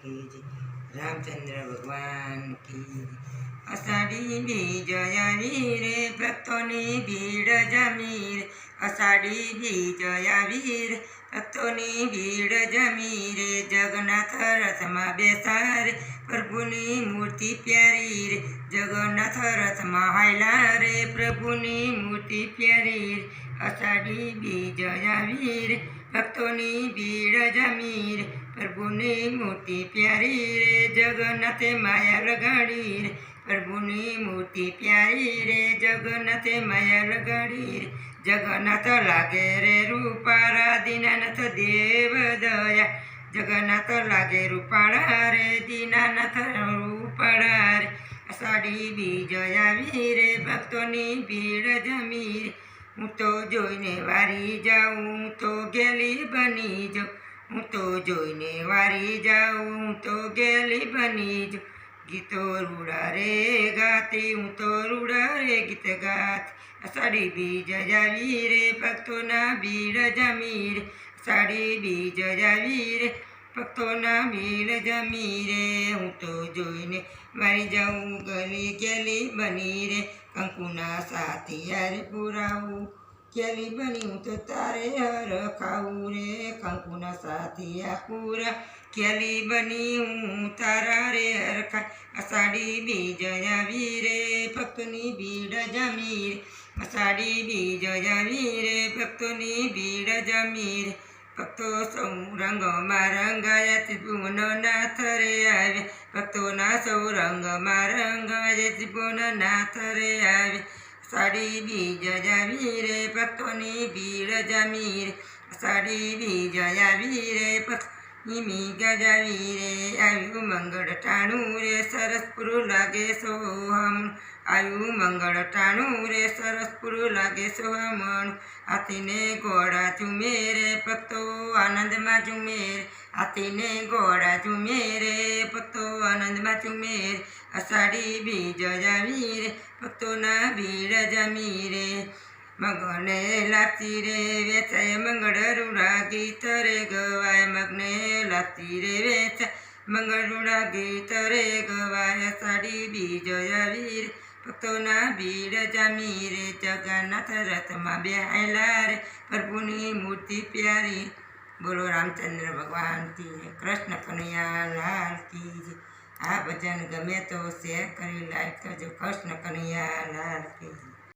की जय। रामचंद्र भगवान की जय। अषाढ़ी बीज આવી રે ભક્તોની ભીડ જમી રે, અષાઢી બીજ આવી રે ભક્તોની ભીડ જમી રે, જગન્નાથ રથમાં બેસા રે પ્રભુની મૂર્તિ પ્યારી રે, જગન્નાથ રથમાં હાયલા રે પ્રભુની મૂર્તિ પ્યારી રે, અષાઢી બીજ આવી રે ભક્તોની ભીડ જમી રે, પ્રભુની મૂર્તિ પ્યારી રે, જગન્નાથે માયા લગાડી રે પ્રભુની મૂર્તિ પ્યારી રે, જગન્નાથે માયા લગાડી રે, જગન્નાથ લાગે રે રૂપાળા દીનાનાથ દેવ દયા, જગન્નાથ લાગે રૂપાળા રે દીનાનાથ રૂપાળા રે, અષાઢી બીજ આવી રે ભક્તોની ભીડ જમી રે, હું તો જોઈને વારી જાઉં હું તો ગેલી બની જાઉં, હું તો જોઈને વારી જાઉં હું તો ગેલી બની જાઉં, ગીતો રૂડા રે ગાતી હું તો રૂડા રે ગીત ગાતી, અષાઢી બીજ આવી રે ભક્તોના ભીડ જમી રે, અષાઢી બીજ આવી રે ભક્તોના ભીડ જમી રે, હું તો જોઈને મારી જાઉં ગલી ગેલી બની રે, કંકુના સાથિયાર પુરાવું ગેલી બની હું તો તારે હર ખાવું રે, કંકુના સાથિયા પૂરા ગેલી બની હું તારા રે હર ખા, અષાઢી બીજ આવી રે ભક્તોની ભીડ જમી રે, અષાઢી બીજ આવી રે ભક્તોની ભીડ જમી રે, ભક્તો સૌ રંગમાં રંગાયા ત્રિભુવનનાથ રે આવે, ભક્તોના સૌ રંગમાં રંગાયા ત્રિભુવનનાથ રે આવે, અષાઢી બીજ આવી રે ભક્તોની ભીડ જમી રે, અષાઢી બીજ આવી રે ભક્તોની ભીડ જમી રે, આવ્યું મંગળ ટાણું રે સરસપુર લાગે સોહમણું, આવ્યું મંગળ ટાણું રે સરસપુર લાગે સોહમણું, હાથીને ઘોડા ઝૂમે રે ભક્તો આનંદમાં ઝૂમે રે, હાથીને ઘોડા ઝૂમે રે ભક્તો આનંદમાં ઝૂમે રે, અષાઢી બીજ આવી રે ભક્તોના ભીડ જમી રે, મગને લાગતી રે વેચાય મંગળ રૂડા ગીત રે ગવાય, મગને લાગતી રે વેચાય મંગળ રૂડા ગીત રે ગવાય, અષાઢી બીજ આવી રે ભક્તોના ભીડ જમી રે, જગન્નાથ રથમાં બેહાયલા રે પ્રભુની મૂર્તિ પ્યારી, બોલો રામચંદ્ર ભગવાન કી જય, કૃષ્ણ કનૈયા લાલ કી જય। આ ભજન ગમે તો શેર કરી લાઈક કરજો, કૃષ્ણ કનૈયા લાલ કી જય।